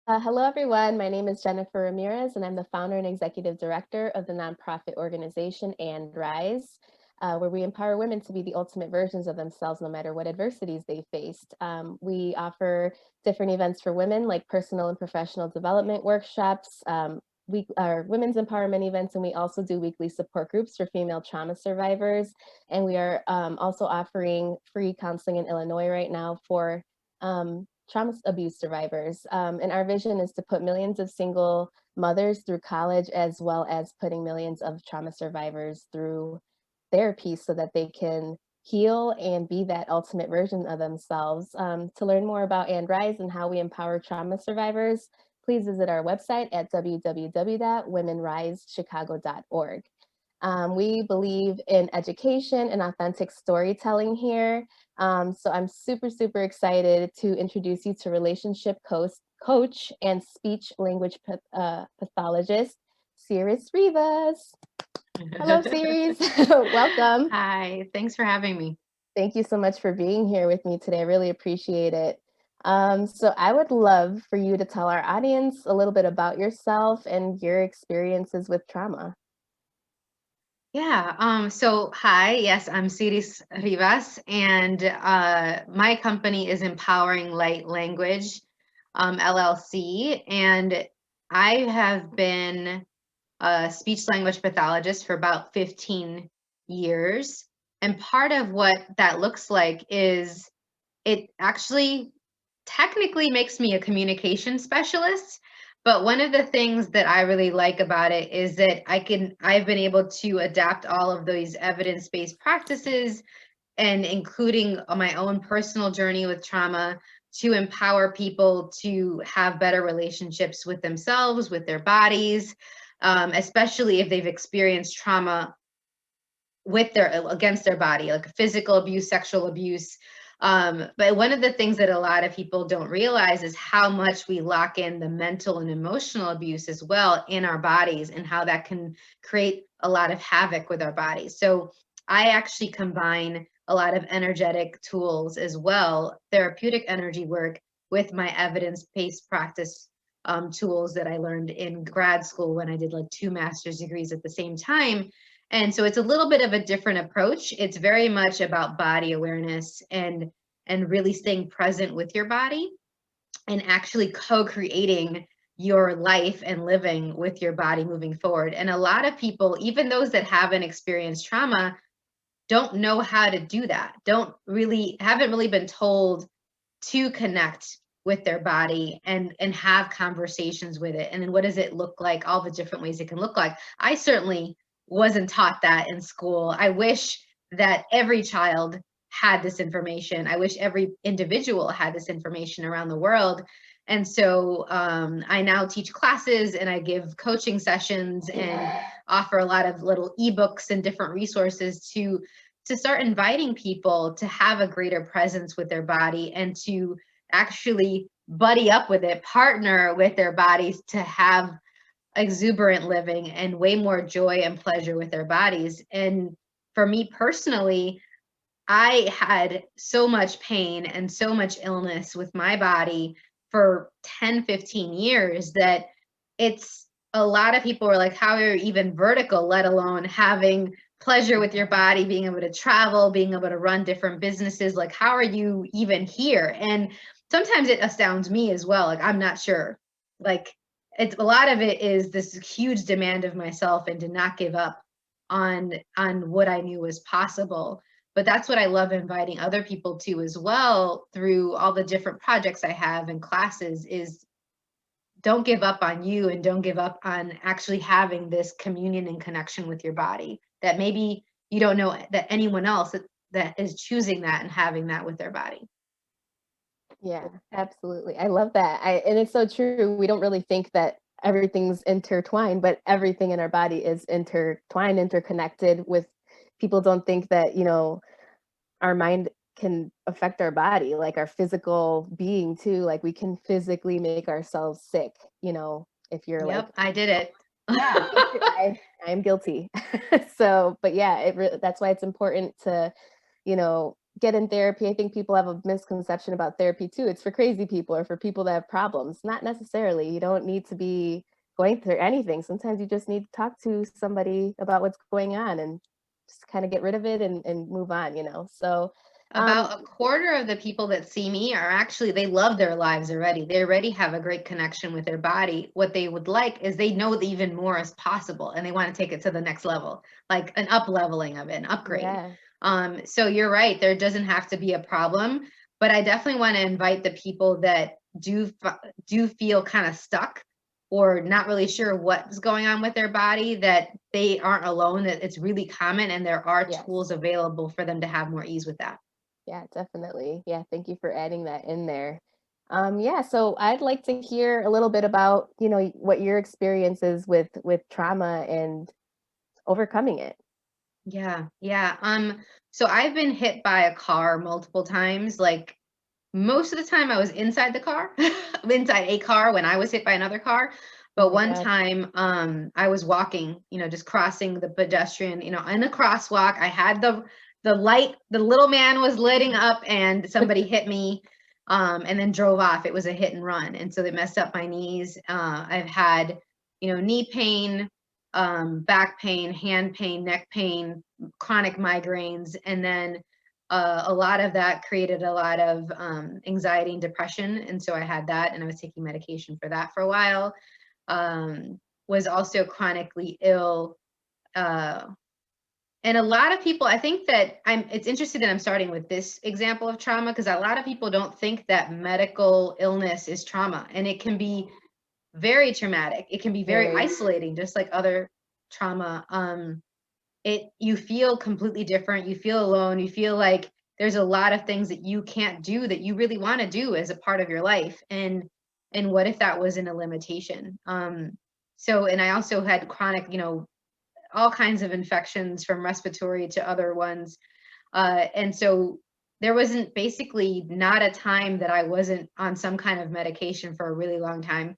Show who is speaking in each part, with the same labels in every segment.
Speaker 1: Hello, everyone. My name is Jennifer Ramirez, and I'm the founder and executive director of the nonprofit organization And Rise, where we empower women to be the ultimate versions of themselves, no matter what adversities they faced. We offer different events for women, like personal and professional development workshops, our women's empowerment events, and we also do weekly support groups for female trauma survivors. And we are also offering free counseling in Illinois right now for trauma abuse survivors. And our vision is to put millions of single mothers through college, as well as putting millions of trauma survivors through therapy so that they can heal and be that ultimate version of themselves. To learn more about And Rise and how we empower trauma survivors, please visit our website at www.womenrisechicago.org. We believe in education and authentic storytelling here. So I'm super, super excited to introduce you to relationship coach and speech language pathologist, Siris Rivas. Hello, Siris. Welcome.
Speaker 2: Hi, thanks for having me.
Speaker 1: Thank you so much for being here with me today. I really appreciate it. So I would love for you to tell our audience a little bit about yourself and your experiences with trauma.
Speaker 2: Yeah, so hi, yes, I'm Siris Rivas, and my company is Empowering Light Language, LLC, and I have been a speech language pathologist for about 15 years. And part of what that looks like is it actually technically makes me a communication specialist. But one of the things that I really like about it is that I've been able to adapt all of these evidence-based practices and including my own personal journey with trauma to empower people to have better relationships with themselves, with their bodies, especially if they've experienced trauma with their against their body, like physical abuse, sexual abuse. But one of the things that a lot of people don't realize is how much we lock in the mental and emotional abuse as well in our bodies and how that can create a lot of havoc with our bodies. So I actually combine a lot of energetic tools as well, therapeutic energy work with my evidence-based practice tools that I learned in grad school when I did like 2 master's degrees at the same time. And so it's a little bit of a different approach. It's very much about body awareness and really staying present with your body and actually co-creating your life and living with your body moving forward. And a lot of people, even those that haven't experienced trauma, don't know how to do that. Haven't really been told to connect with their body and have conversations with it. And then what does it look like? All the different ways it can look like. I certainly wasn't taught that in school. I wish that every child had this information. I wish every individual had this information around the world. And so I now teach classes and I give coaching sessions and offer a lot of little ebooks and different resources to start inviting people to have a greater presence with their body and to actually buddy up with it, partner with their bodies to have exuberant living and way more joy and pleasure with their bodies. And for me personally, I had so much pain and so much illness with my body for 10, 15 years that it's a lot of people were like, how are you even vertical, let alone having pleasure with your body, being able to travel, being able to run different businesses? Like, how are you even here? And sometimes it astounds me as well. Like, I'm not sure. Like, it's a lot of it is this huge demand of myself and to not give up on what I knew was possible. But that's what I love inviting other people to as well through all the different projects I have and classes is don't give up on you and don't give up on actually having this communion and connection with your body that maybe you don't know that anyone else that is choosing that and having that with their body.
Speaker 1: Yeah, absolutely. I love that. And it's so true. We don't really think that everything's intertwined, but everything in our body is intertwined, interconnected with people don't think that, our mind can affect our body, like our physical being too. Like we can physically make ourselves sick, if you're like,
Speaker 2: Yep, I did it.
Speaker 1: yeah, me too. I'm guilty. So, but yeah, that's why it's important to, get in therapy, I think people have a misconception about therapy too. It's for crazy people or for people that have problems. Not necessarily. You don't need to be going through anything. Sometimes you just need to talk to somebody about what's going on and just kind of get rid of it and move on, you know? So,
Speaker 2: About a quarter of the people that see me are actually, they love their lives already. They already have a great connection with their body. What they would like is they know that even more is possible and they want to take it to the next level, like an up leveling of it, an upgrade.
Speaker 1: yeah,
Speaker 2: So you're right, there doesn't have to be a problem, but I definitely want to invite the people that do feel kind of stuck or not really sure what's going on with their body, that they aren't alone, that it's really common and there are
Speaker 1: yes.
Speaker 2: tools available for them to have more ease with that.
Speaker 1: Yeah, definitely. Yeah, thank you for adding that in there. Yeah, so I'd like to hear a little bit about, you know, what your experience is with trauma and overcoming it.
Speaker 2: Yeah, yeah. So I've been hit by a car multiple times. Like most of the time I was inside the car, inside a car when I was hit by another car.
Speaker 1: Oh
Speaker 2: But
Speaker 1: my
Speaker 2: one
Speaker 1: God.
Speaker 2: time I was walking, just crossing the pedestrian, in a crosswalk. I had the light, the little man was lighting up and somebody hit me and then drove off. It was a hit and run. And so they messed up my knees. I've had, knee pain, back pain, hand pain, neck pain, chronic migraines, and then a lot of that created a lot of anxiety and depression. And so I had that, and I was taking medication for that for a while. Was also chronically ill. And a lot of people, I think that it's interesting that I'm starting with this example of trauma because a lot of people don't think that medical illness is trauma, and it can be very traumatic. It can be very
Speaker 1: Very.
Speaker 2: isolating, just like other trauma. You feel completely different. You feel alone. You feel like there's a lot of things that you can't do that you really want to do as a part of your life. And what if that wasn't a limitation? And I also had chronic, all kinds of infections from respiratory to other ones. And so there wasn't basically not a time that I wasn't on some kind of medication for a really long time,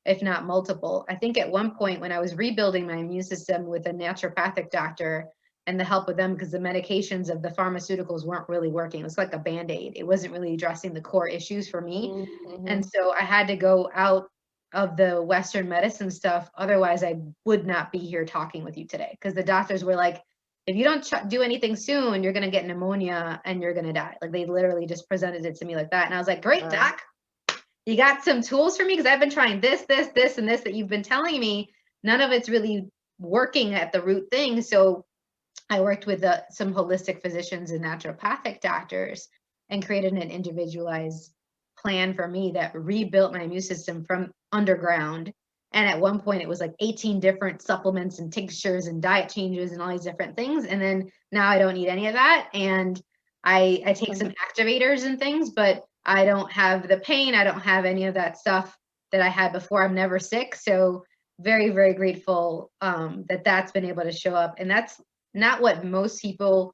Speaker 2: if not multiple. I think at one point when I was rebuilding my immune system with a naturopathic doctor and the help of them, because the medications of the pharmaceuticals weren't really working. It was like a Band-Aid. It wasn't really addressing the core issues for me. And
Speaker 1: Mm-hmm.
Speaker 2: so I had to go out of the Western medicine stuff. Otherwise, I would not be here talking with you today, because the doctors were like, if you don't do anything soon, you're going to get pneumonia and you're going to die. Like they literally just presented it to me like that. And I was like, great, doc. You got some tools for me? Because I've been trying this, and this that you've been telling me. None of it's really working at the root thing. So I worked with some holistic physicians and naturopathic doctors and created an individualized plan for me that rebuilt my immune system from underground. And at one point, it was like 18 different supplements and tinctures and diet changes and all these different things. And then now I don't need any of that. And I take some activators and things, but I don't have the pain. I don't have any of that stuff that I had before. I'm never sick. So very, very grateful that that's been able to show up. And that's not what most people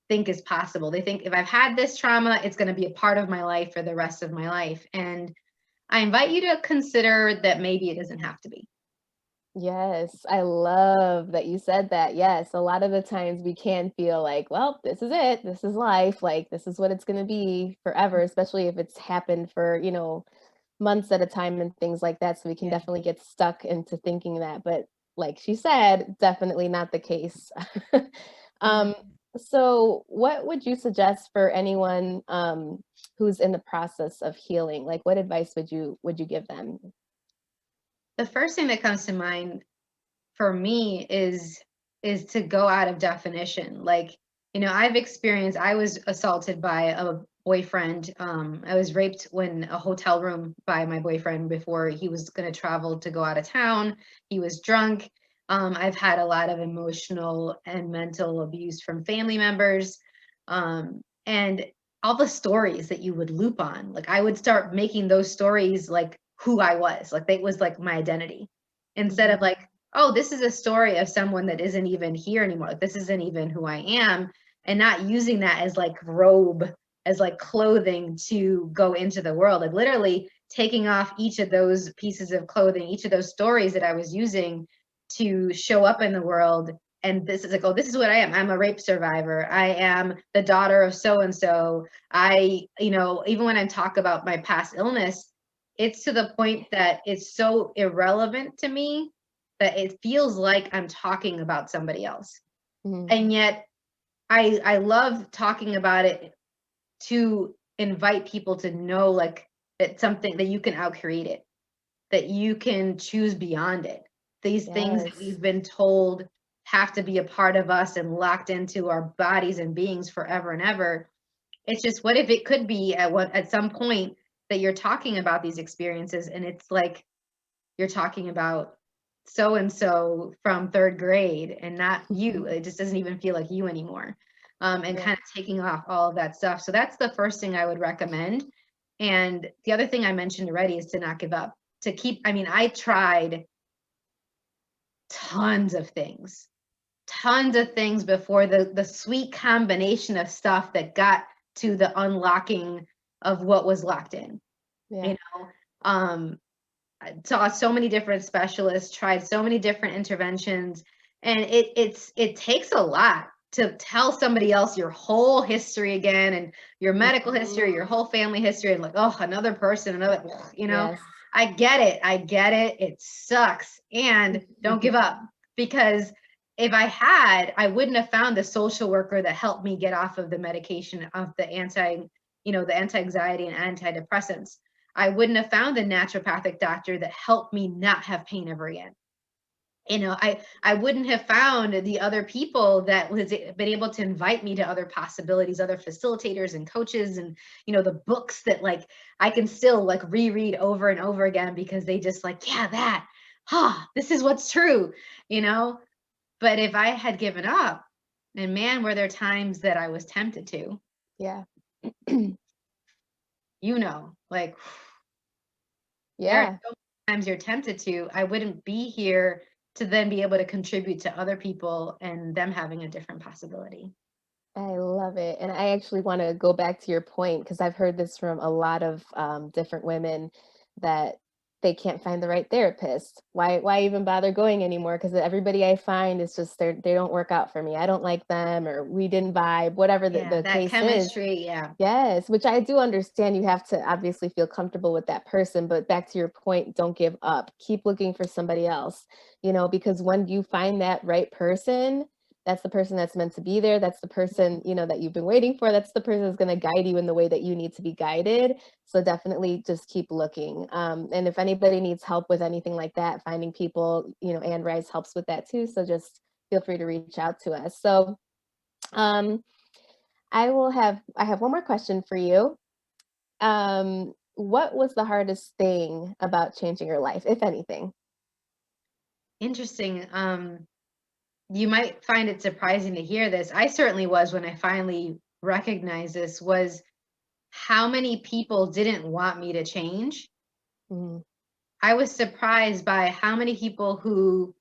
Speaker 2: think is possible. They think if I've had this trauma, it's going to be a part of my life for the rest of my life. And I invite you to consider that maybe it doesn't have to be.
Speaker 1: Yes, I love that you said that. Yes, a lot of the times we can feel like, well, this is it. This is life. Like, this is what it's going to be forever, especially if it's happened for, you know, months at a time and things like that. So we can
Speaker 2: Yeah.
Speaker 1: definitely get stuck into thinking that. But like she said, definitely not the case.
Speaker 2: Yeah.
Speaker 1: um, so what would you suggest for anyone who's in the process of healing? Like, what advice would you give them?
Speaker 2: The first thing that comes to mind for me is to go out of definition. Like, I was assaulted by a boyfriend. I was raped in a hotel room by my boyfriend before he was going to travel to go out of town. He was drunk. I've had a lot of emotional and mental abuse from family members. And all the stories that you would loop on, like I would start making those stories like who I was, like it was like my identity, instead of like, oh, this is a story of someone that isn't even here anymore. Like, this isn't even who I am. And not using that as like robe, as like clothing to go into the world. Like literally taking off each of those pieces of clothing, each of those stories that I was using to show up in the world and this is like, oh, this is what I am. I'm a rape survivor. I am the daughter of so-and-so. Even when I talk about my past illness, it's to the point that it's so irrelevant to me that it feels like I'm talking about somebody else.
Speaker 1: Mhm.
Speaker 2: And yet I love talking about it to invite people to know, like, it's something that you can outcreate it, that you can choose beyond it. These things that
Speaker 1: Yes.
Speaker 2: we've been told have to be a part of us and locked into our bodies and beings forever and ever. It's just, what if it could be at some point that you're talking about these experiences, and it's like you're talking about so and so from third grade and not you. It just doesn't even feel like you anymore. And
Speaker 1: Yeah.
Speaker 2: kind of taking off all of that stuff. So that's the first thing I would recommend. And the other thing I mentioned already is to not give up. I tried tons of things before the sweet combination of stuff that got to the unlocking of what was locked in.
Speaker 1: Yeah.
Speaker 2: You know, I saw so many different specialists, tried so many different interventions, and it takes a lot to tell somebody else your whole history again, and your medical history, your whole family history, and like, oh, another person,
Speaker 1: Yes.
Speaker 2: I get it. It sucks. And don't give up, because if I had, I wouldn't have found the social worker that helped me get off of the medication of the anti-anxiety and antidepressants. I wouldn't have found the naturopathic doctor that helped me not have pain ever again. I wouldn't have found the other people that was been able to invite me to other possibilities, other facilitators and coaches, and the books that like I can still like reread over and over again, because they just like, yeah, this is what's true. But if I had given up, and man, were there times that I was tempted to,
Speaker 1: Yeah.
Speaker 2: like, there are
Speaker 1: Yeah.
Speaker 2: so many times you're tempted to, I wouldn't be here to then be able to contribute to other people and them having a different possibility.
Speaker 1: I love it. And I actually want to go back to your point, because I've heard this from a lot of different women, that they can't find the right therapist. Why even bother going anymore? Because everybody I find is just they don't work out for me. I don't like them, or we didn't vibe, whatever the
Speaker 2: That
Speaker 1: case is.
Speaker 2: chemistry, yeah.
Speaker 1: Yes, which I do understand. You have to obviously feel comfortable with that person, but back to your point, don't give up. Keep looking for somebody else, because when you find that right person, that's the person that's meant to be there. That's the person, that you've been waiting for. That's the person that's going to guide you in the way that you need to be guided. So definitely just keep looking. And if anybody needs help with anything like that, finding people, and Rise helps with that too. So just feel free to reach out to us. So, I have one more question for you. What was the hardest thing about changing your life, if anything?
Speaker 2: Interesting. You might find it surprising to hear this. I certainly was, when I finally recognized this, was how many people didn't want me to change.
Speaker 1: Mhm.
Speaker 2: I was surprised by how many people who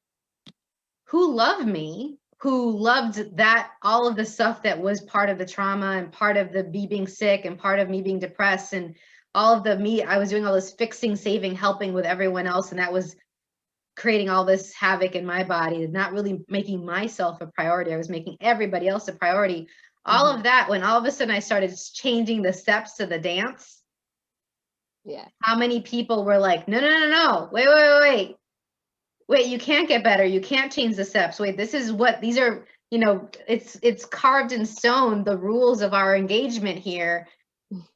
Speaker 2: love me, who loved that all of the stuff that was part of the trauma and part of the me being sick and part of me being depressed, and all of I was doing all this fixing, saving, helping with everyone else, and that was creating all this havoc in my body, not really making myself a priority. I was making everybody else a priority. All of that, when all of a sudden I started changing the steps to the dance,
Speaker 1: Yeah.
Speaker 2: how many people were like, no, wait, you can't get better. You can't change the steps. Wait, these are, it's carved in stone, the rules of our engagement here.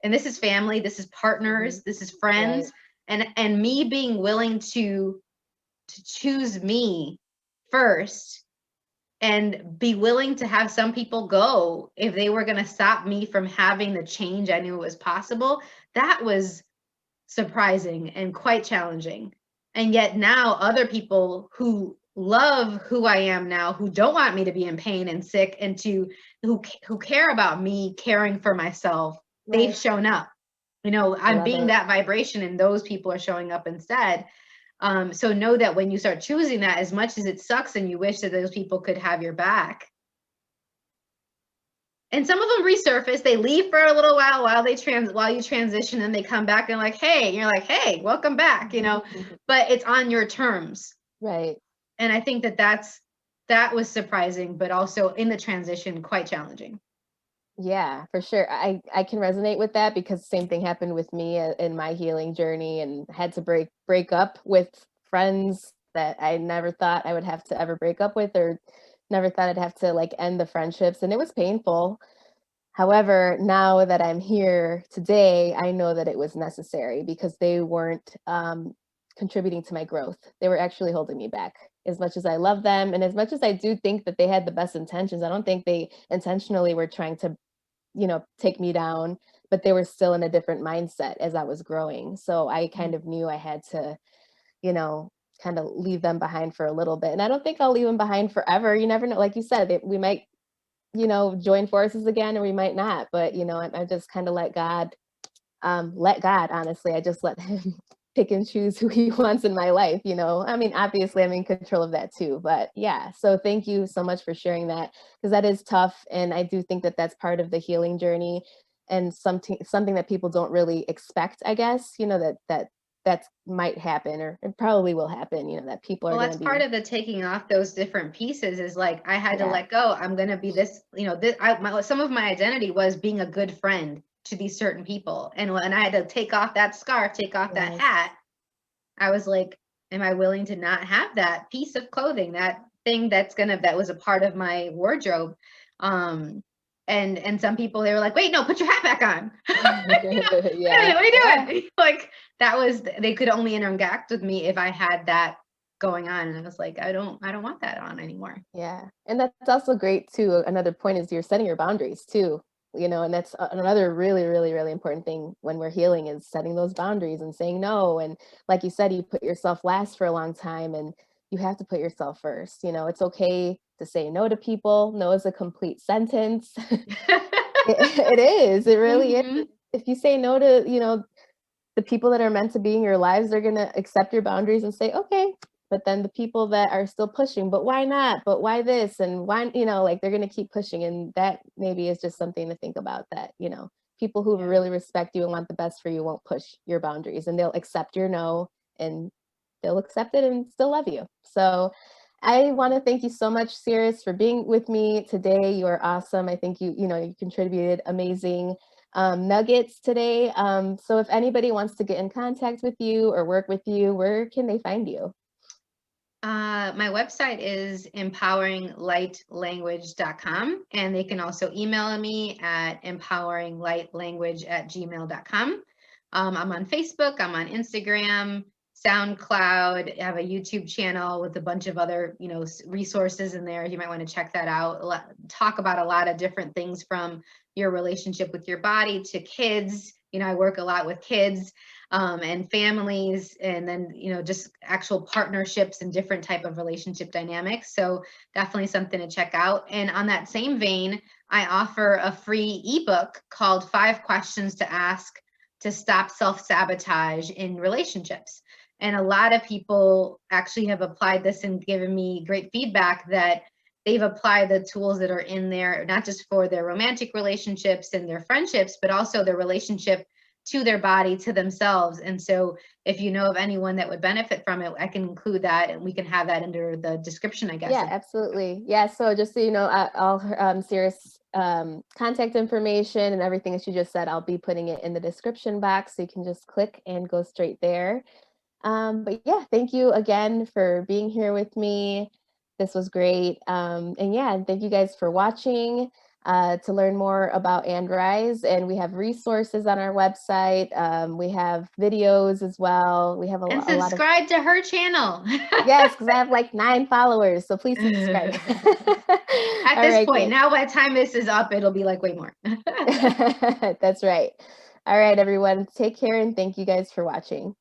Speaker 2: And this is family, this is partners, this is friends.
Speaker 1: Right.
Speaker 2: And me being willing to choose me first, and be willing to have some people go if they were going to stop me from having the change I knew was possible. That was surprising and quite challenging. And yet now other people who love who I am now, who don't want me to be in pain and sick, and who care about me caring for myself, they've shown up. I'm being that vibration, and those people are showing up instead. So know that when you start choosing that, as much as it sucks and you wish that those people could have your back, and some of them resurface, they leave for a little while while you transition, and they come back and like, hey, and you're like, hey, welcome back, but it's on your terms.
Speaker 1: Right.
Speaker 2: And I think that that's that was surprising, but also in the transition, quite challenging.
Speaker 1: Yeah, for sure. I can resonate with that because the same thing happened with me in my healing journey, and had to break up with friends that I never thought I would have to ever break up with, or never thought I'd have to like end the friendships, and it was painful. However, now that I'm here today, I know that it was necessary because they weren't contributing to my growth. They were actually holding me back. As much as I love them, and as much as I do think that they had the best intentions, I don't think they intentionally were trying to, take me down, but they were still in a different mindset as I was growing. So I kind of knew I had to, you know, kind of leave them behind for a little bit. And I don't think I'll leave them behind forever. You never know. Like you said, we might, join forces again, or we might not. But, I just kind of let God, honestly. I just let him pick and choose who he wants in my life. I mean, obviously I'm in control of that too, but yeah. So thank you so much for sharing that, because that is tough. And I do think that that's part of the healing journey, and something that people don't really expect, I guess, that might happen, or it probably will happen, that people are
Speaker 2: Well,
Speaker 1: going
Speaker 2: that's
Speaker 1: to
Speaker 2: part
Speaker 1: be.
Speaker 2: of the taking off those different pieces is like, I had to
Speaker 1: Yeah.
Speaker 2: let go. I'm going to be this, some of my identity was being a good friend to these certain people. And when I had to take off that scarf, take off that
Speaker 1: Yes.
Speaker 2: hat, I was like, am I willing to not have that piece of clothing, that thing that was a part of my wardrobe? And some people, they were like, wait, no, put your hat back on.
Speaker 1: Yeah.
Speaker 2: What are you
Speaker 1: Yeah.
Speaker 2: doing? Like, they could only interact with me if I had that going on. And I was like, I don't want that on anymore.
Speaker 1: Yeah. And that's also great too. Another point is you're setting your boundaries too, and that's another really, really, really important thing when we're healing, is setting those boundaries and saying no. And like you said, you put yourself last for a long time, and you have to put yourself first. It's okay to say no to people. No is a complete sentence. It is. It really is.
Speaker 2: Mhm.
Speaker 1: If you say no to, the people that are meant to be in your lives, they're going to accept your boundaries and say, okay. But then the people that are still pushing, but why not? But why this? And why, like they're going to keep pushing. And that maybe is just something to think about, that, people who
Speaker 2: Yeah.
Speaker 1: really respect you and want the best for you won't push your boundaries, and they'll accept your no, and they'll accept it and still love you. So I want to thank you so much, Siris, for being with me today. You are awesome. I think you contributed amazing nuggets today. So if anybody wants to get in contact with you or work with you, where can they find you?
Speaker 2: My website is empoweringlightlanguage.com, and they can also email me at empoweringlightlanguage@gmail.com. I'm on Facebook, I'm on Instagram, SoundCloud. I have a YouTube channel with a bunch of other, resources in there. You might want to check that out. Talk about a lot of different things, from your relationship with your body to kids. I work a lot with kids and families, and then just actual partnerships and different type of relationship dynamics. So definitely something to check out. And on that same vein, I offer a free ebook called 5 Questions to Ask to Stop Self-Sabotage in Relationships. And a lot of people actually have applied this and given me great feedback that they've applied the tools that are in there, not just for their romantic relationships and their friendships, but also their relationship to their body, to themselves. And so if you know of anyone that would benefit from it, I can include that, and we can have that under the description, I guess.
Speaker 1: Yeah, absolutely. Yeah. So just so you know, all her Siris contact information and everything that she just said, I'll be putting it in the description box, so you can just click and go straight there. But yeah, thank you again for being here with me. This was great. And yeah, and thank you guys for watching. To learn more about And Rise, and we have resources on our website. We have videos as well. We have a lot of.
Speaker 2: Subscribe to her channel.
Speaker 1: Yes, because I have like 9 followers, so please subscribe.
Speaker 2: At this point, now by the time this is up, it'll be like way more.
Speaker 1: That's right. All right, everyone, take care, and thank you guys for watching.